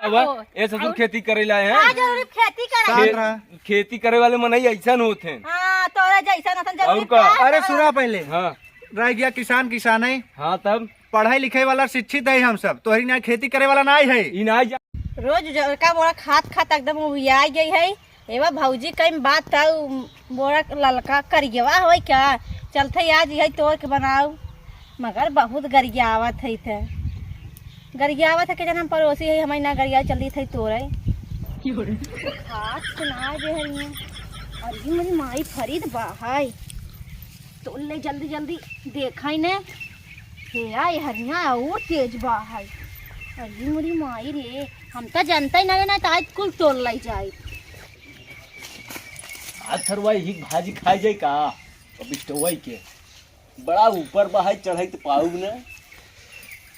ए ससुर खेती करे लाए हैं। हाँ, जरूरी खेती करे। खेती करे वाले मन ऐसा होते हैं। हाँ, तोरा जैसा नसन जरूरी। और का? अरे सुना पहले। हाँ रह गया किसान किसान है। हाँ तब पढ़ाई लिखाई वाला शिक्षित है हम सब, तोहरी ना खेती करे वाला नहीं है। इनाज रोज का बोरा खात एकदम उबिया गई है। एवा भौजी कई बात था बोरा ललका करिएवा हो क्या चलते आज यही तोड़ के बनाऊ, मगर बहुत गरियावत है थे गरियावत है कि जन हम पड़ोसी है हमारी ना गरिया चली थी तोड़े हाथ सुना दे है और ये मेरी माई फरीद बाहाई तो ले जल्दी जल्दी देखा ही ने हेरा ये हरिया और तेज बाहाई अरे मेरी माई रे हम तो जानता ही ना तो आज कुल तोड़ लाई जाए। आज थरवाई ही भाजी खाई जाए का अब स्टोवाई के बड़ा ऊपर बहाई चढ़ाई तो पाऊ न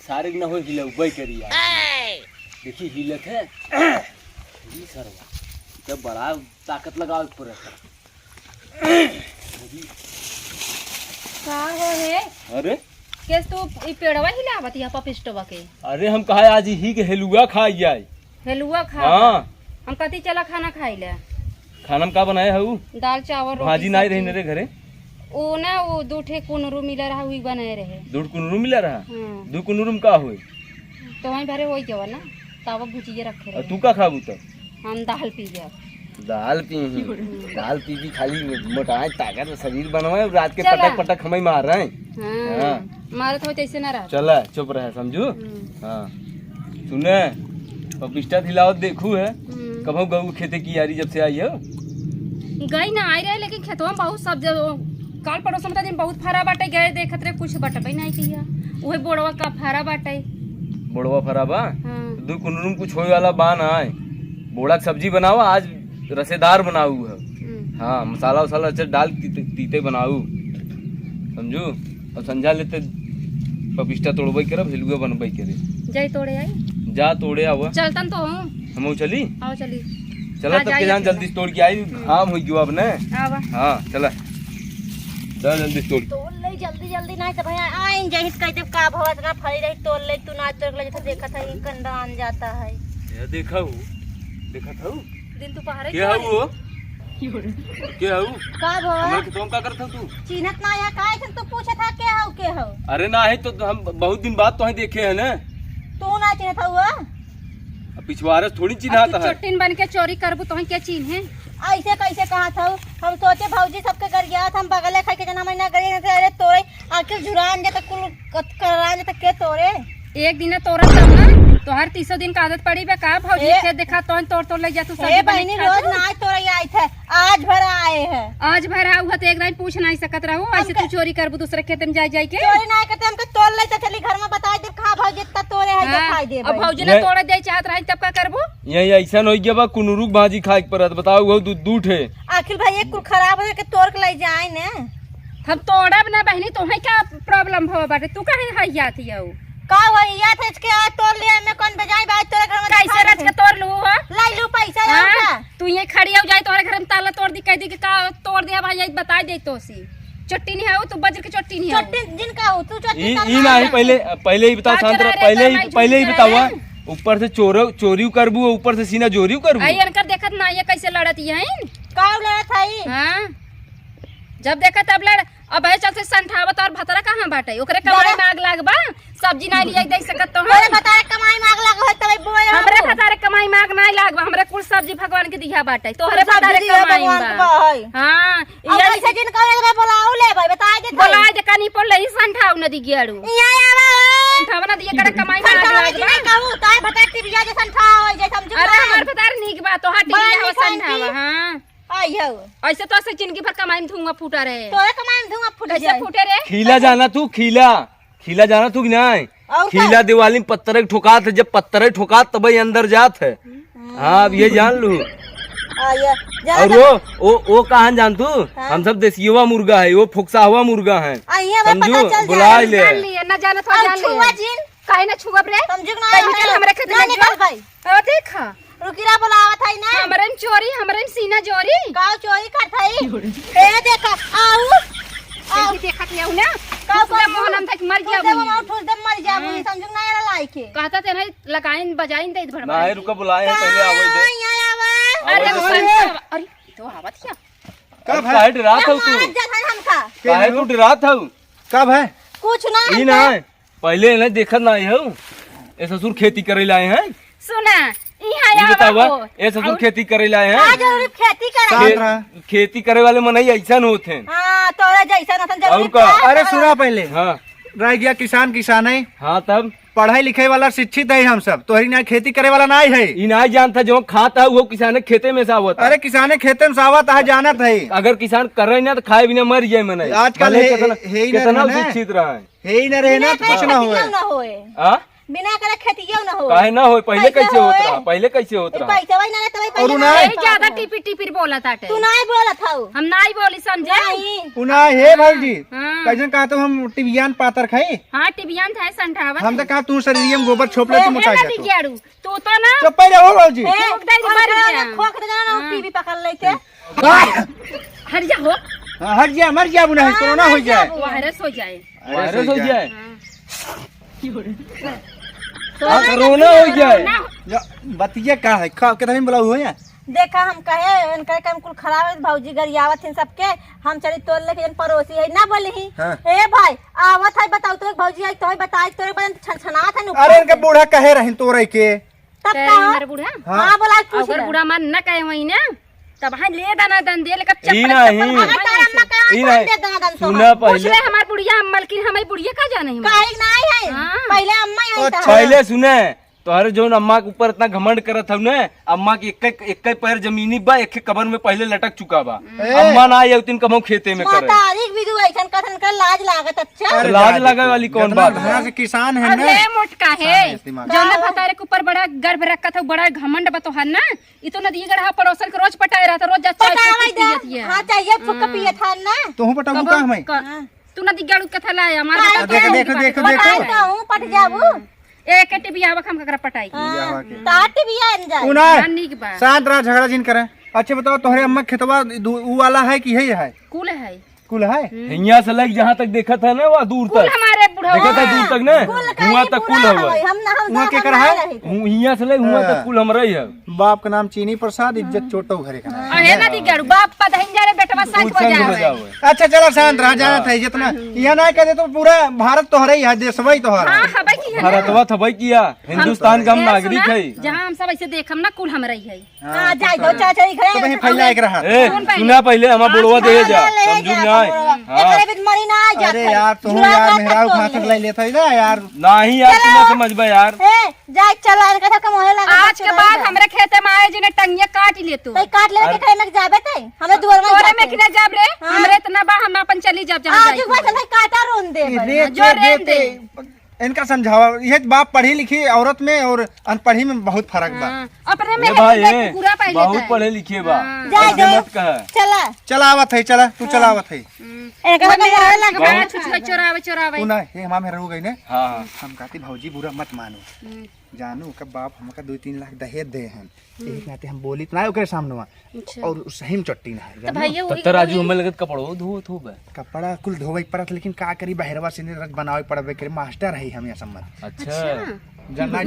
सारे न हो हिलौबई करी देखी हिलत है ये सरवा जब बड़ा ताकत लगाओ पर का हो है अरे केस तू ई पेड़वा हिलावत या पपिस्टवा के अरे हम कहा आज ही के हेलुआ खाई जाए। हेलुआ खा हाँ हम कति चला खाना खाई ले खाना में का बनाए हूँ दाल चावल भाजी नहीं रही मेरे घरे वो ना वो दो ठे कुनरू मिला रहा वही बनाए रहे दूध कुनरू मिला रहा हाँ। दू कुनरू में का हुए तो वहीं भरे वही जवा ना तावा भुजिए रखे और रहे तू का खाबू तब हम दाल पी जा दाल पी खाली मोटाए ताकत में शरीर बनवाए रात के चला। पटक पटक हमें मार रहे हैं। हाँ मारे तो ऐसे ना रहा चला चुप रहे समझू। हाँ सुने पपिस्टा खिलाओ देखू है कब गऊ खेते की यारी जब से आई हो गई ना आई रहे लेकिन खेतवा में बहुत सब काल पड़ोस में दिन बहुत फरा बाटे गए देखत रहे कुछ बटबे नहीं किया वही बोड़वा का फरा बाटे बोड़वा फरा बा हाँ। दू कुनरू में कुछ होए वाला बा ना आए बोड़ा की सब्जी बनाओ आज रसेदार बनाऊ है। हाँ मसाला वसाला अच्छा डाल तीते बनाऊ समझू और संझा लेते पपिस्टा तोड़बई करब हिलुआ बनबई करे जय तोड़े आई जा तोड़े आवा चलतन तो हूँ हम चली आओ चली चला तब के जान जल्दी तोड़ के आई आम हो गयो अब ने आवा हाँ चला चल जल्दी तोड़ तोड़ ले जल्दी जल्दी नहीं तो भैया आइन जही कहते का भवत ना फरी रही तोड़ ले तू ना तोड़ ले जैसे देखा था ये कंडा आन जाता है ये देखा था दिन तू पहाड़े क्या हो क्या हो का भवा हमरा के तुम का करत हो तू चिन्हत ना या काहे से तू पूछत था के हो अरे ना है तो हम बहुत दिन बाद तो ही देखे है ना तू ना चिन्हत हुआ पिछवाड़े थोड़ी चिन्हाता है चोटिन बन के चोरी करबू तो क्या चिन्ह है ऐसे कैसे कहा था हम सोचे भौजी सबके घर गया था हम बगले खाई के जना महीना करे अरे तोरे आखिर जुरान जाता कुल करान जाता के तोरे एक दिन तोरा तब ना तो हर 300 दिन का आदत पड़ी बे का भौजी खेत देखा तो तोड़ ले जा तू सब बहनी रोज ना आज तोरे आई थे आज भर आए हैं आज भर आऊ तो एक दिन पूछ नहीं सकत रहू ऐसे तू चोरी करबू दूसरे खेत में जाई के चोरी नहीं करते हमके तोड़ ले चली घर में बता दे खा भौजी इतना तोरे है दिखाई दे अब भौजी ने तोड़ दे चाहत रही तब का करबू यही ऐसा हो गया बा कुनरुक भाजी खाए के परत बताओ वो दूध है आखिर भाई एक कुल खराब हो के तोड़ के ले जाए ने हम तोड़ब ना बहनी तो है क्या प्रॉब्लम हो बाटे तू काहे हइया थी हो का वहिया थे इसके आज तोड़ लिया मैं कौन बजाई बात तोरे घर में कैसे रच के तोड़ लू हो लाई लू पैसा आऊगा तू ये खड़ी हो जाए तोरे घर में ताला तोड़ दी कह दी कि का तोड़ दिया भाई बता दे तो सी चट्टी नहीं है तू बजर की चट्टी नहीं है चट्टी जिनका हो तू चट्टी ई नहीं पहले ही बताओ शांत पहले ही बताओ ऊपर से चोरी करबू ऊपर से सीना जोरी करबू आई अनकर देखत ना ये कैसे लड़त है का लड़त है हां जब देखा तब लड़ अब है चलते संठावत और भतरा कहां बाटे ओकरे कमाई में आग लागबा सब्जी नहीं लिया दे सकत तो हमरे भतारे कमाई में आग लाग होय तबे बोए हमरे भतारे कमाई में आग नहीं लागबा हमरे कुल सब्जी भगवान के दिया बाटे तोहरे भतारे कमाई में हां ये ऐसे जिन करे बोलाऊ ले भाई बता दे बोला दे कनी पर ले संठाव नदी गेड़ू यहां आवा संठाव नदी करे कमाई में आग लागबा कहू ताय भतारे टिबिया जे संठाव होय जे समझू अरे हमर भतारे नीक बा तो हटिया हो संठाव हां आइयो ऐसे तो ऐसे जिंदगी भर कमाई में धुआं फूटा रहे तोरे कमाई में धुआं फूट कैसे फूटे रे खीला जाना तू खीला जाना तू नहीं खीला दिवाली में पत्थर ठोकात है जब पत्थर ठोकात तब अंदर जात है। हाँ अब ये जान लू और वो कहाँ जान तू हम सब देसिया मुर्गा है वो फुकसा हुआ मुर्गा है समझू बुला ले न जाना तो जान ले काहे न छुआ रे समझू ना हमरे खेत में निकल भाई देखा रुकिरा बोलावत है ना हमरे में चोरी हमरे में सीना चोरी का चोरी करत है ए देखा आऊ देखत है ना उसका मोहनम तक मर गया वो माउ ठोस दे मर जा बुनी समझ ना आला लाइके कहता ते नहीं लगाइन बजाइन दे भड़बड़ नहीं रुका बुलाए हैं पहले आवे दे अरे वो अरे तो आवत क्या कब है काहे डरा था तू हमका काहे तू डरा था कब है कुछ ना ई ना पहले ना देखत ना हो ए ससुर खेती करे लाए हैं सुना इहां ये आवा बतावा हो ए ससुर खेती करे लाए हैं आज जरूर खेती करे शांत रहा। खेती करे वाले मनई ऐसा होते हैं हां तोरा जैसा नसन जरूर और का? अरे सुना पहले हाँ रह गया किसान किसान है हाँ तब पढ़ाई लिखाई वाला शिक्षित है हम सब तोहरी ना खेती करे वाला नहीं है ई नहीं जानता जो खाता है वो किसान खेते में सा होता अरे किसाने खेते में सावत है जानत है अगर किसान करे ना तो खाए बिना मर जाए मनई आजकल भले है- कितना है ही ना कितना रहना है। शिक्षित रहा है है ही न रहे ना तो कुछ ना हो ना होए हाँ बिना करे खेती ना हो काहे ना हो पहले कैसे कैसे होत होए? रहा पहले कैसे होत रहा पैसा वही ना तोई और पहले ना- ए ज्यादा टिपी टिपी बोला ताटे तू नहीं बोलत हऊ हम नहीं बोली समझे नहीं उना हे भाईजी हाँ। कैसे कहा तो हम टिबियान पातर खाई हां टिबियन था संठावत हम तो कहा तू शरीर में गोबर छोप ले तो मोटा नदी जा गेड़ू तू तो ना तो पहले हो भाईजी खोक दे जे मर गया खोक दे ना टीवी पकड़ लेके हट जा हो मर गया बुना है कोरोना हो जाए वायरस हो जाए वायरस हो जाए तो कोरोना हो जाए बतिया का है कितना बोला हुआ है देखा हम कहे इनका काम कुल खराब है भौजी गरियावत हैं सबके हम चली तोड़ लेके जन पड़ोसी है ना बोली ही हाँ। ए भाई आवत है बताओ तो भौजी आई तो बताई तोरे बदन छनछना था नु अरे इनके बूढ़ा कहे रहे तोरे के तब तेरे का उम्र बूढ़ा हां बोला पूछ अगर बूढ़ा मन न कहे वही ना तब हां ले दाना दन दे लेकर ई चप्पल नहीं। अगर तारा अम्मा का ई कौन नहीं। दे दाना दन सो सुना पूछ पहले ले हमार बुढ़िया मलकिन हमारी बुढ़िया का जाने हम काहे नहीं है हाँ। पहले अम्मा आई था पहले सुने तोहरे जो अम्मा के ऊपर इतना घमंड करत हव ने अम्मा के एक पैर जमीनी बा एक कबर में पहले लटक चुका बा अम्मा ना आये उतिन कमो खेते में करे तारीख भी दू ऐसन कथन कर लाज लागत अच्छा अरे लाज जा लगे देखो, वाली कौन जितना बात है? भरा से किसान है ना अरे मोटका है दिमाग। जो ना भतारे के ऊपर बड़ा गर्भ रखा था बड़ा घमंड बतोहर ना ये तो नदी गढ़ा पड़ोसन के रोज पटाए रहता रोज जा चाय पटावा पियत दे है हां चाहिए फुक पिए था ना तू पटाऊ का हमें तू नदी गढ़ कथा लाया हमारे देखो देखो देखो पटाई देखो तो हूं पट जाबू एक के टिबिया हम ककरा पटाई ताट भी आन जाए उना नानी के बात शांत रहा झगड़ा जिन करे अच्छा बताओ तोहरे अम्मा खेतवा ऊ वाला है कि है कुल है कुल है हिया से लग जहाँ तक देखा था ना वहाँ दूर कुल तक हमारे बुढ़ा देखा था दूर तक ना हुआ तक कुल हवा हम ना हम वहाँ के कर है हिया से लग हुआ तक कुल हमरा ही है बाप का नाम चीनी प्रसाद इज्जत चोटो घरे का नाम अहे नदी गढ़ बाप पधइन जा रे बेटवा साथ कुछ संग बजावे बजावे अच्छा चलो शांत रहा जाना था जितना यहाँ ना कह दे तो पूरा भारत तोहरे ही है देशवा ही तोहरा हां हबै की है ना भारतवा थबई किया हिंदुस्तान का हम ए, नागरिक सुना, है जहाँ हम सब ऐसे देखम ना कुल हमरा ही है हां जाई दो चाचा तो घरे वहीं फैला एक रहा ए सुना पहले हमारा बुढ़वा दे जा समझू ना हाँ एकरे बिन मरी ना आ जात अरे यार तुम यार मेहरारू खातर ले लेते ना यार नहीं यार तू ना समझबे यार ए जाई चल आन कथा कम होए लगा आज के बाद हमरे खेते में आए जिने टंगिया काट ले तू तई काट ले के खाए में जाबे तई हमें दुआर में तोरे में किने जाब रे हमरे इतना बा हम अपन चली जाब जहां आज जाई को चल काटा रोन दे रे जो रेन दे। इनका समझावा ये बाप पढ़ी लिखी औरत में और अनपढ़ी में बहुत फर्क बा हाँ, अपने में ये भाई है पूरा पहले बहुत पढ़े लिखे बा जाए ऐसे दो मत कह चला चलावत है चला तू चलावत है एक कथा कम होए लगा बड़ा छुछुआ चोरावे चोरावे तू ना ये हमारा मेहरा हो गई ने हाँ हाँ हम कहती भौजी बुरा मत मानो जानू का बाप हमका 2-3 लाख दहेज दे हैं एक नाते हम बोली तो ना ओकरे सामने अच्छा। और सही में चट्टी ना है तो जानू? भैया तब तो राजू हमें लगत कपड़ो धो धो बे कपड़ा कुल धोवे पड़त लेकिन का करी बहरवा से ने रज बनावे पड़बे करे मास्टर है हम सम्मत अच्छा जानना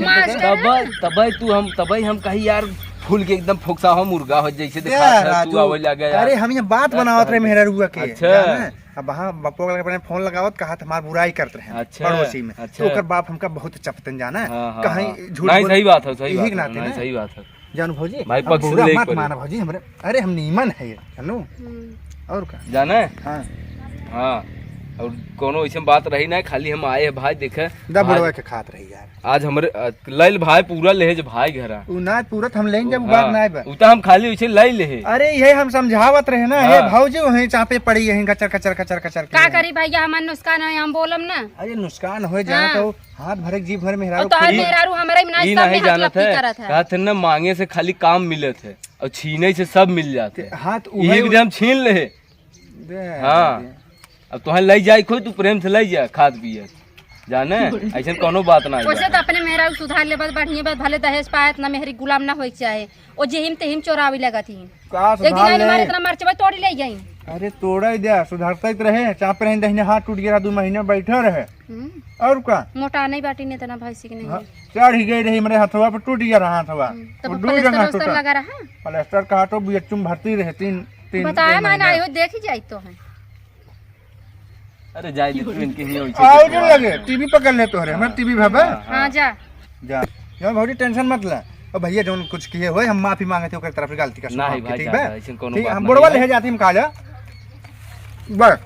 तब हम कही यार फूल के एकदम फोकसा हो मुर्गा हो जैसे देखा यार था, तू आवे लगा यार अरे हम ये बात बनावत रहे मेहरा रुआ के अच्छा। जाने? अब वहाँ बप्पो के अपने फोन लगावत कहा हमार बुराई करते रहे अच्छा, पड़ोसी में अच्छा। तो ओकर बाप हमका बहुत चपतन जाना है हाँ, हाँ, कहीं हाँ। झूठ नहीं बोल- सही बात है सही यही बात के है नाते नहीं ना। सही बात है जानू भौजी भाई अब पक्ष से बुरा ले मत पड़ी। माना भौजी हमरे अरे हम नीमन है जानू और का जाने हाँ हाँ और कोनो ऐसे बात रही ना खाली हम आए हैं भाई देखे दा बुढ़वा के खात रही यार आज हमरे लैल भाई पूरा लेज भाई घरा उ ना पूरा हम लेंगे जब बात ना आए उता हम खाली वैसे लै ले अरे ये हम समझावत रहे ना हाँ। ये भौजी वहीं चापे पड़ी है कचर कचर कचर कचर के। का करी भैया हमन नुस्कान है हम बोलम ना अरे नुकसान हो जाए हाँ। तो हाथ भरे जीभ भरे मेहरा और तोहर मेहरारू हमरे में ई सब नहीं में जानत हाथ है करत है कहते ना मांगे से खाली काम मिले थे और छीने से सब मिल जाते हैं। हाथ यही विधि हम छीन ले हाँ अब तुहे ले जाए खोई तू प्रेम से ले जा खाद पिए जाने ऐसा कोनो बात ना वैसे तो अपने मेहरारू सुधार ले बस बढ़िया बस भले दहेज पायत ना मेहरी गुलाम ना होई चाहे ओ जेहिम तेहिम चोरावी लगा थी का एक दिन सुधार आई मारे ले इतना मरचबा तोड़ी ले गई अरे तोड़ा ही दिया सुधारता ही रहे चाप रहे दहीने हाथ टूट गया 2 महीने बैठे रहे और का मोटा नहीं बाटी ने तना भैंसी के नहीं हाँ, चढ़ ही गई रही मेरे हथवा पर टूट गया रहा हथवा तब वो 2 जगह प्लास्टर टूटा लगा रहा प्लास्टर का हाथों बियचुम भरती रहे 3 बताया मैंने आई हो देख ही जाई तो है अरे जाए दे तू इनके ही होई आओ जो लगे टीवी पकड़ ले तोहरे हमरा टीवी भाबे हां जा जा यार भौजी टेंशन मत ले अब भैया जो कुछ किए होए हम माफी मांगे थे ओकर तरफ से गलती का नहीं भाई, ठीक ज्यादा है ऐसन कोनो ठीक, बात हम नहीं बुढ़वा है। ले जाती हम काला बस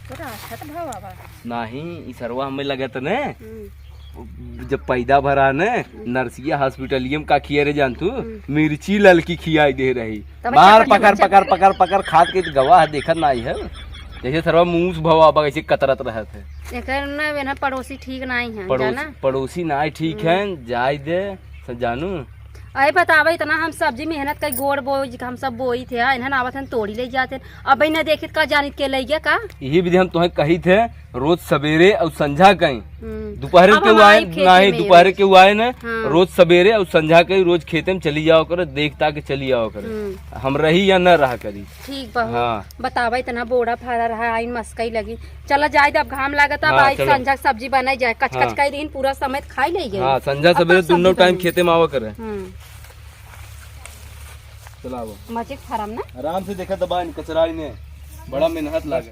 तोरा अच्छा तो भाव बाबा नहीं ई सरवा हमें लगत ने जब पैदा भरा ने नर्सिया हॉस्पिटलियम का खिए रे जान तू मिर्ची ललकी खियाई दे रही तब बाहर अच्छा पकड़ पकड़ पकड़ पकड़ खाद के गवाह देखत ना आई है जैसे सरवा मुंह भवा बा ऐसे कतरत रहत है एकर ना ना पड़ोसी ठीक नहीं है पड़ोसी जाना पड़ोसी ना ठीक है जाय दे जानू अरे बतावे इतना हम सब्जी मेहनत कर गोड़ बोई हम सब बोई थे इन्हन आवत हन तोड़ी ले जाते अब न देखित का जानित के ले गया का यही विधि हम तुम्हें कही थे रोज सवेरे और संझा कहीं दोपहर अब के हम आए आई खेते नहीं में दोपहर के आए ना हाँ। रोज सवेरे और संझा कहीं रोज खेते में चली जाओ करे देखता के चली जाओ करे हम रही या न रहा करी ठीक बहू हाँ। बतावा इतना बोड़ा फरा रहा आइन मस्कई लगी चला जाए अब घाम लागत अब हाँ, आई चलो। संझा सब्जी बनाई जाए कच हाँ। कच कई दिन पूरा समय खाई ले गए हाँ संझा सवेरे दोनों टाइम खेते में आवा करे चलाओ मचिक फरम ना आराम से देखा दबा कचरा ने बड़ा मेहनत लागे